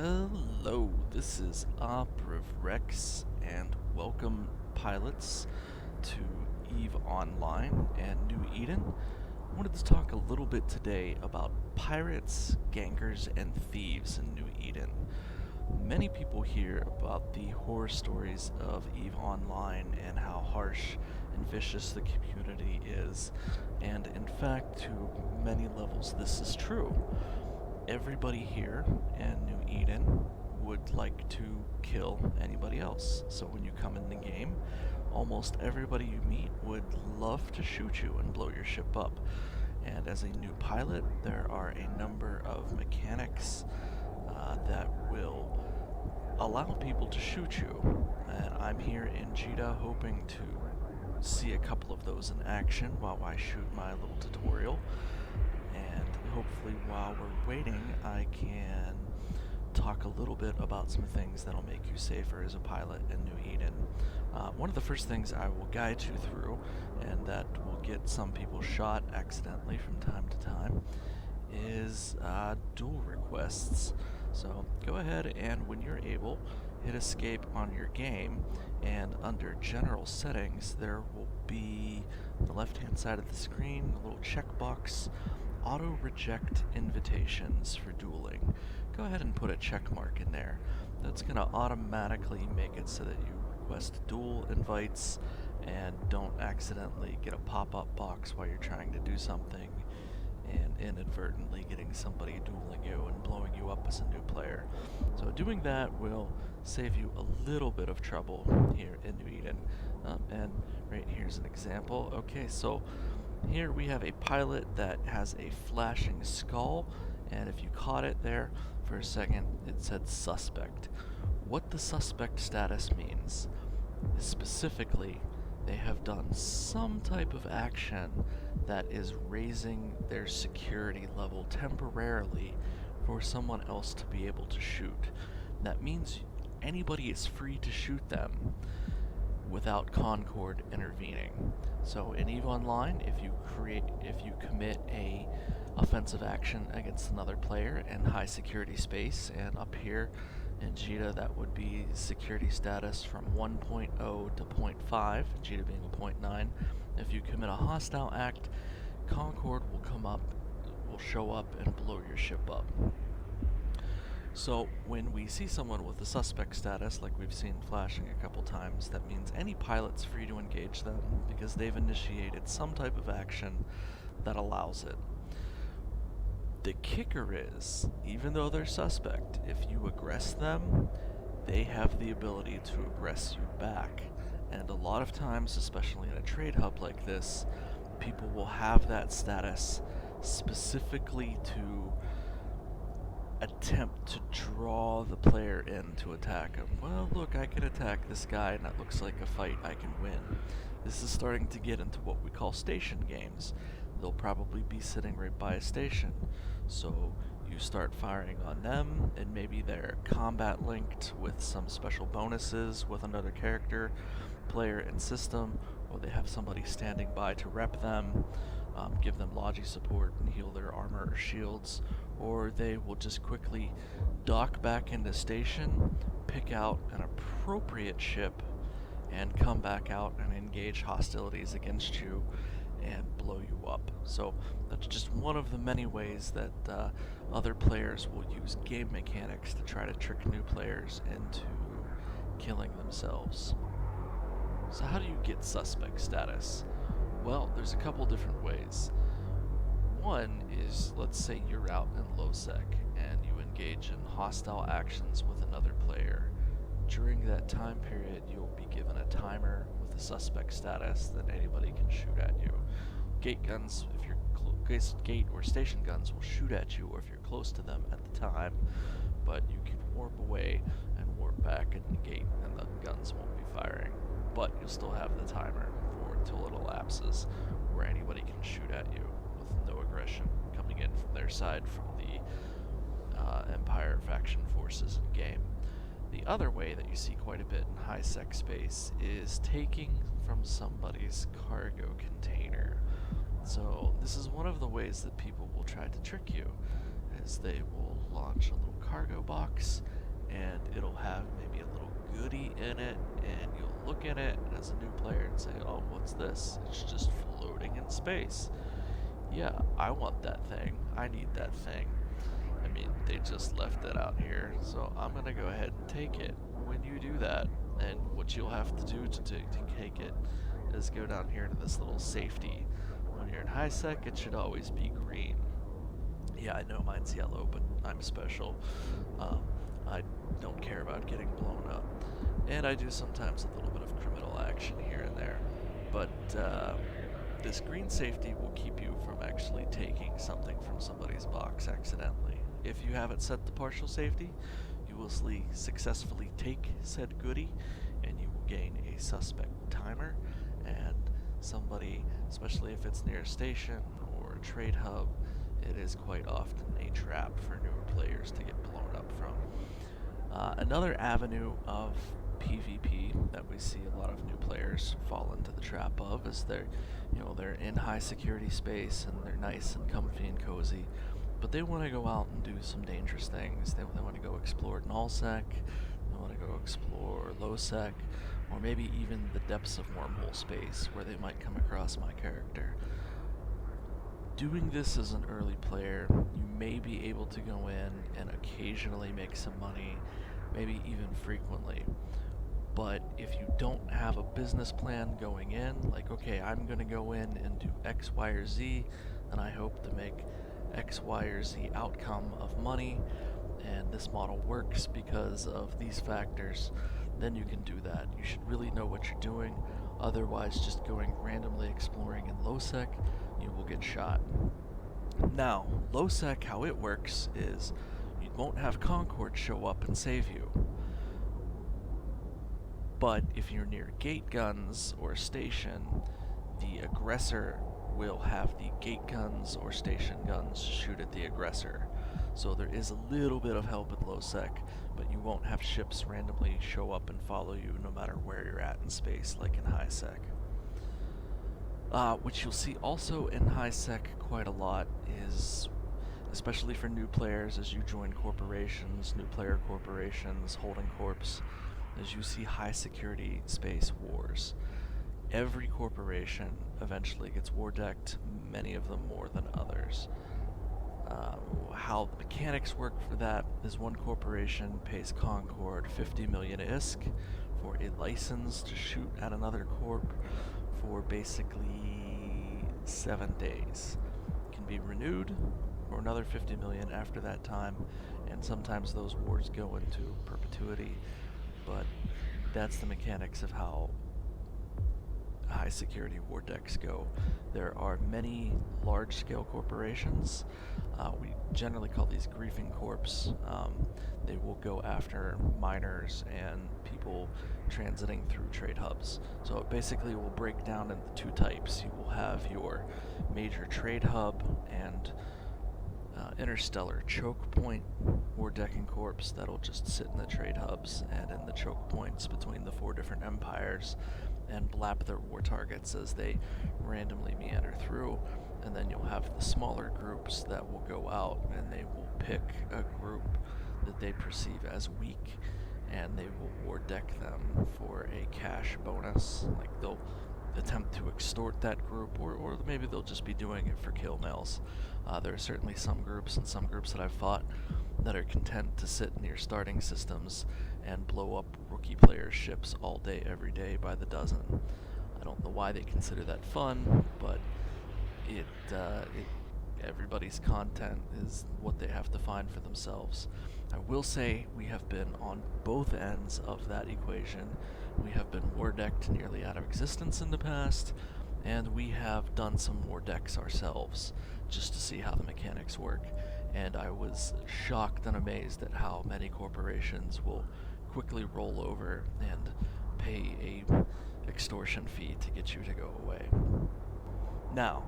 Hello, this is Operative Rex, and welcome, pilots, to EVE Online and New Eden. I wanted to talk a little bit today about pirates, gankers, and thieves in New Eden. Many people hear about the horror stories of EVE Online and how harsh and vicious the community is, and in fact, to many levels, this is true. Everybody here in New Eden would like to kill anybody else. So when you come in the game, almost everybody you meet would love to shoot you and blow your ship up. And as a new pilot, there are a number of mechanics that will allow people to shoot you. And I'm here in Jeddah hoping to see a couple of those in action while I shoot my little tutorial. And hopefully while we're waiting, I can talk a little bit about some things that'll make you safer as a pilot in New Eden. One of the first things I will guide you through, and that will get some people shot accidentally from time to time, is duel requests. So go ahead and when you're able, hit escape on your game, and under general settings there will be on the left hand side of the screen a little checkbox, auto reject invitations for dueling. Go ahead and put a check mark in there. That's going to automatically make it so that you request duel invites and don't accidentally get a pop-up box while you're trying to do something and inadvertently getting somebody dueling you and blowing you up as a new player. So doing that will save you a little bit of trouble here in New Eden. And right here's an example. Okay, so here we have a pilot that has a flashing skull, and if you caught it there for a second, it said suspect. What the suspect status means is specifically they have done some type of action that is raising their security level temporarily for someone else to be able to shoot. That means anybody is free to shoot them without Concord intervening. So in EVE Online, if you commit a offensive action against another player in high security space, and up here in Jeddah that would be security status from 1.0 to 0.5, Jeddah being a 0.9. If you commit a hostile act, Concord will show up and blow your ship up. So when we see someone with a suspect status, like we've seen flashing a couple times, that means any pilot's free to engage them because they've initiated some type of action that allows it. The kicker is, even though they're suspect, if you aggress them, they have the ability to aggress you back. And a lot of times, especially in a trade hub like this, people will have that status specifically to attempt to draw the player in to attack him. Well, look, I can attack this guy and that looks like a fight I can win. This is starting to get into what we call station games. They'll probably be sitting right by a station. So you start firing on them, and maybe they're combat linked with some special bonuses with another character, player, and system, or they have somebody standing by to rep them, give them logi support and heal their armor or shields, or they will just quickly dock back into station, pick out an appropriate ship, and come back out and engage hostilities against you and blow you up. So that's just one of the many ways that other players will use game mechanics to try to trick new players into killing themselves. So how do you get suspect status? Well, there's a couple different ways. One is, let's say you're out in low sec and you engage in hostile actions with another player. During that time period, you'll be given a timer with a suspect status that anybody can shoot at you. Gate guns, if you're gate or station guns, will shoot at you, or if you're close to them at the time, but you can warp away and warp back in the gate, and the guns won't be firing. But you'll still have the timer for until it elapses, where anybody can shoot at you with no aggression coming in from their side from the Empire faction forces in game. The other way that you see quite a bit in high sec space is taking from somebody's cargo container. So this is one of the ways that people will try to trick you, is they will launch a little cargo box, and it'll have maybe a little goodie in it, and you'll look at it as a new player and say, oh, what's this? It's just floating in space. Yeah, I want that thing. I need that thing. I mean, they just left it out here, so I'm gonna go ahead and take it. When you do that, and what you'll have to do to take it is go down here to this little safety. When you're in high sec, it should always be green. Yeah, I know mine's yellow, but I'm special. I don't care about getting blown up. And I do sometimes a little bit of criminal action here and there. But this green safety will keep you from actually taking something from somebody's box accidentally. If you have it set to partial safety, you will successfully take said goodie, and you will gain a suspect timer, and somebody, especially if it's near a station or a trade hub, it is quite often a trap for newer players to get blown up from. Another avenue of PvP that we see a lot of new players fall into the trap of is they're in high security space and they're nice and comfy and cozy, but they want to go out and do some dangerous things. They want to go explore nullsec, they want to go explore lowsec, or maybe even the depths of wormhole space where they might come across my character. Doing this as an early player, you may be able to go in and occasionally make some money, maybe even frequently. But if you don't have a business plan going in, like, okay, I'm going to go in and do X, Y, or Z, and I hope to make X, Y, or Z outcome of money, and this model works because of these factors, then you can do that. You should really know what you're doing. Otherwise, just going randomly exploring in lowsec, you will get shot. Now, lowsec, how it works is you won't have Concord show up and save you. But if you're near gate guns or station, the aggressor will have the gate guns or station guns shoot at the aggressor. So there is a little bit of help in lowsec, but you won't have ships randomly show up and follow you no matter where you're at in space, like in high sec. Which you'll see also in high sec quite a lot is, especially for new players as you join corporations, new player corporations, holding corps, as you see high security space wars. Every corporation eventually gets war decked, many of them more than others. How the mechanics work for that is one corporation pays Concord 50 million ISK for a license to shoot at another corp for basically 7 days. It can be renewed for another 50 million after that time, and sometimes those wars go into perpetuity, but that's the mechanics of how high security war decks go. There are many large scale corporations. We generally call these griefing corps. They will go after miners and people transiting through trade hubs. So it basically will break down into two types. You will have your major trade hub and interstellar choke point war decking corps that'll just sit in the trade hubs and in the choke points between the 4 different empires and blap their war targets as they randomly meander through. And then you'll have the smaller groups that will go out and they will pick a group that they perceive as weak, and they will war deck them for a cash bonus. Like, they'll attempt to extort that group, or maybe they'll just be doing it for kill nails. There are certainly some groups that I've fought that are content to sit near starting systems and blow up rookie players' ships all day, every day by the dozen. I don't know why they consider that fun, but everybody's content is what they have to find for themselves. I will say we have been on both ends of that equation. We have been war decked nearly out of existence in the past, and we have done some war decks ourselves just to see how the mechanics work. And I was shocked and amazed at how many corporations will quickly roll over and pay a extortion fee to get you to go away. Now,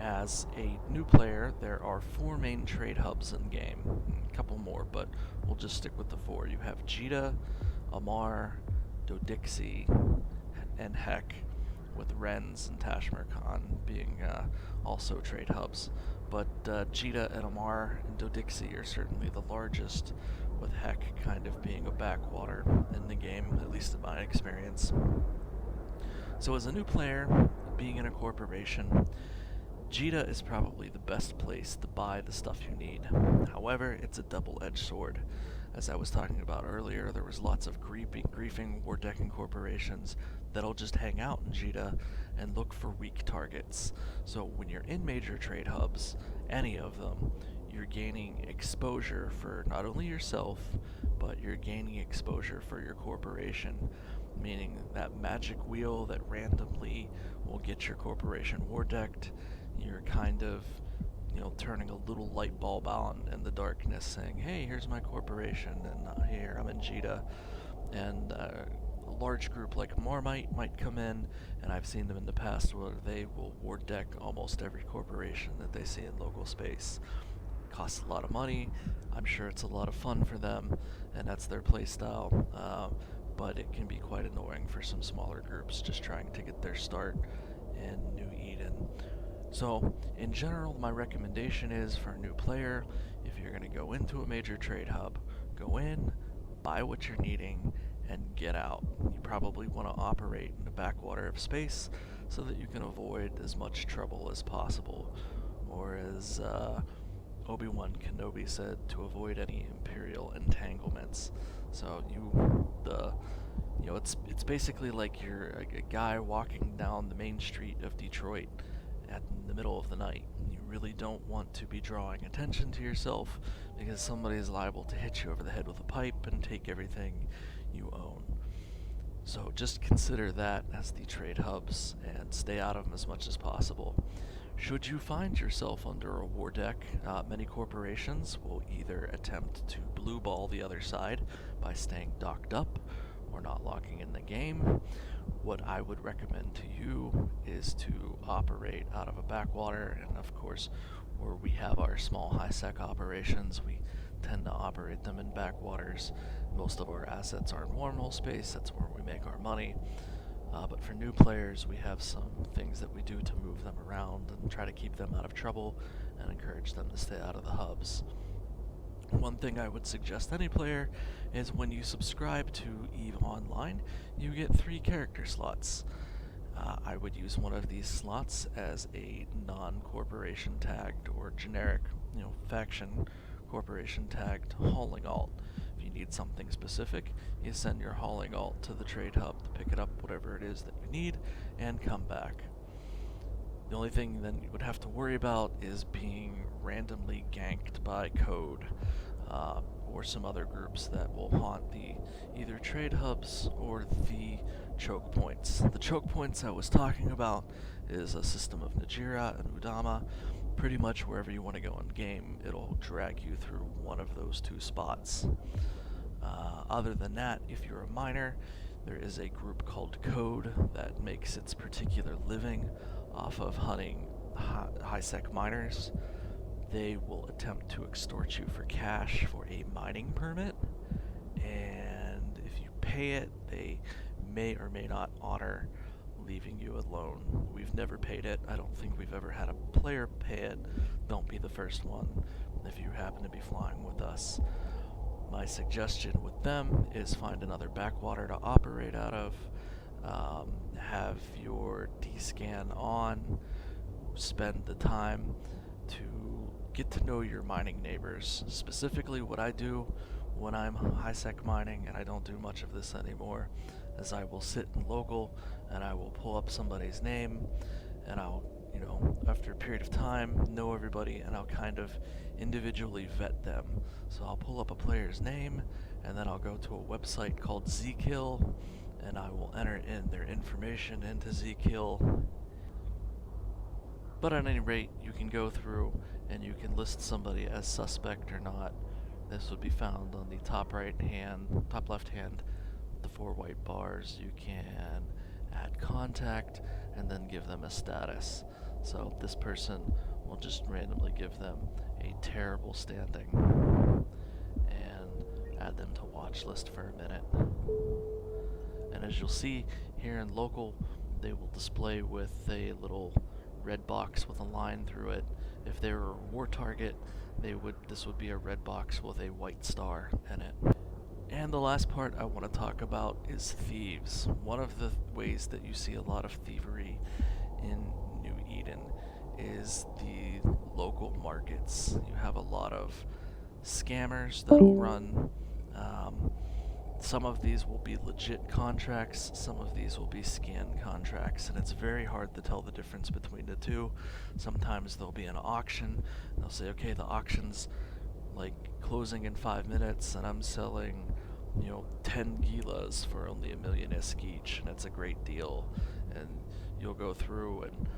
as a new player, there are 4 main trade hubs in game. A couple more, but we'll just stick with the 4. You have Jita, Amar, Dodixie, and Heck, with Renz and Tashmir Khan being also trade hubs. but Jita and Amar and Dodixie are certainly the largest, with Heck kind of being a backwater in the game, at least in my experience. So as a new player, being in a corporation, Jita is probably the best place to buy the stuff you need. However, it's a double-edged sword. As I was talking about earlier, there was lots of griefing war decking corporations that'll just hang out in Jita and look for weak targets. So when you're in major trade hubs, any of them, you're gaining exposure for not only yourself, but you're gaining exposure for your corporation, meaning that magic wheel that randomly will get your corporation war decked, you're kind of, turning a little light bulb on in the darkness saying, hey, here's my corporation, and here I'm in Jita. And a large group like Marmite might come in, and I've seen them in the past where they will war deck almost every corporation that they see in local space. Costs a lot of money, I'm sure it's a lot of fun for them, and that's their playstyle, but it can be quite annoying for some smaller groups just trying to get their start in New Eden. So, in general, my recommendation is for a new player, if you're going to go into a major trade hub, go in, buy what you're needing, and get out. You probably want to operate in the backwater of space so that you can avoid as much trouble as possible, or as Obi-Wan Kenobi said, to avoid any Imperial entanglements. So it's basically like you're a guy walking down the main street of Detroit in the middle of the night. You really don't want to be drawing attention to yourself because somebody is liable to hit you over the head with a pipe and take everything you own. So just consider that as the trade hubs and stay out of them as much as possible. Should you find yourself under a war deck, many corporations will either attempt to blue ball the other side by staying docked up or not locking in the game. What I would recommend to you is to operate out of a backwater, and of course, where we have our small high-sec operations, we tend to operate them in backwaters. Most of our assets are in wormhole space, that's where we make our money. But for new players, we have some things that we do to move them around and try to keep them out of trouble and encourage them to stay out of the hubs. One thing I would suggest any player is when you subscribe to EVE Online, you get 3 character slots. I would use one of these slots as a non-corporation tagged or generic, faction corporation tagged hauling alt. If you need something specific, you send your hauling alt to the trade hub to pick it up, whatever it is that you need, and come back. The only thing then you would have to worry about is being randomly ganked by Code or some other groups that will haunt the either trade hubs or the choke points. The choke points I was talking about is a system of Najira and Udama. Pretty much wherever you want to go in game, it'll drag you through one of those 2 spots. Other than that, if you're a miner, there is a group called Code that makes its particular living off of hunting high-sec miners. They will attempt to extort you for cash for a mining permit, and if you pay it, they may or may not honor leaving you alone. We've never paid it. I don't think we've ever had a player pay it. Don't be the first one if you happen to be flying with us. My suggestion with them is find another backwater to operate out of, have your D-scan on, spend the time to get to know your mining neighbors. Specifically what I do when I'm high-sec mining, and I don't do much of this anymore, is I will sit in local and I will pull up somebody's name, and I'll, after a period of time, know everybody, and I'll kind of individually vet them. So I'll pull up a player's name, and then I'll go to a website called Zkill, and I will enter in their information into Zkill. But at any rate, you can go through and you can list somebody as suspect or not. This would be found on the top left hand, the 4 white bars. You can add contact and then give them a status. So this person will just randomly give them a terrible standing and add them to watch list for a minute. And as you'll see here in local, they will display with a little red box with a line through it, If they were a war target, this would be a red box with a white star in it. And the last part I want to talk about is Thieves. One of the ways that you see a lot of thievery in New Eden is the local markets. You have a lot of scammers that will run. Some of these will be legit contracts, some of these will be scan contracts, and it's very hard to tell the difference between the two. Sometimes there'll be an auction, they'll say, okay, the auction's like closing in 5 minutes, and I'm selling, 10 gilas for only a million ISK each, and it's a great deal. And you'll go through and,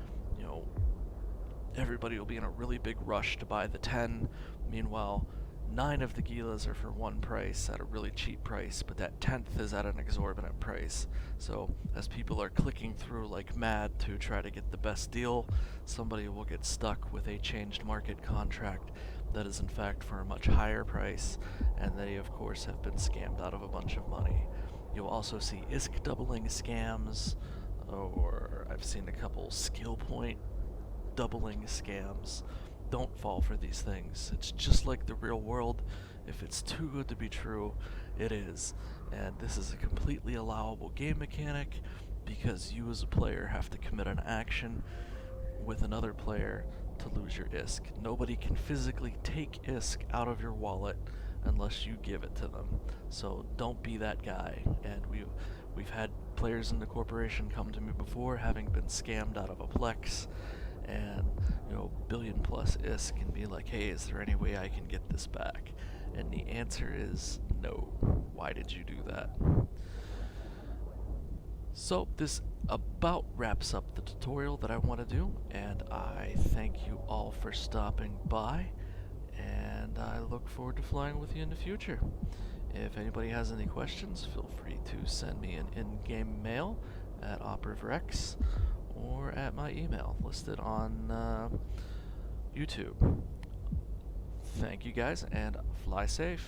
everybody will be in a really big rush to buy the 10. Meanwhile, 9 of the gilas are for one price at a really cheap price, but that 10th is at an exorbitant price. So as people are clicking through like mad to try to get the best deal, somebody will get stuck with a changed market contract that is in fact for a much higher price, and they of course have been scammed out of a bunch of money. You'll also see ISK doubling scams, or I've seen a couple skill point doubling scams. Don't fall for these things. It's just like the real world. If it's too good to be true, it is. And this is a completely allowable game mechanic because you as a player have to commit an action with another player to lose your ISK. Nobody can physically take ISK out of your wallet unless you give it to them. So don't be that guy. And we've had players in the corporation come to me before having been scammed out of a Plex and billion plus ISK and be like, hey, is there any way I can get this back? And the answer is no. Why did you do that? So this about wraps up the tutorial that I want to do, and I thank you all for stopping by, and I look forward to flying with you in the future. If anybody has any questions, feel free to send me an in-game mail at OperativeRex or at my email listed on YouTube. Thank you guys, and fly safe.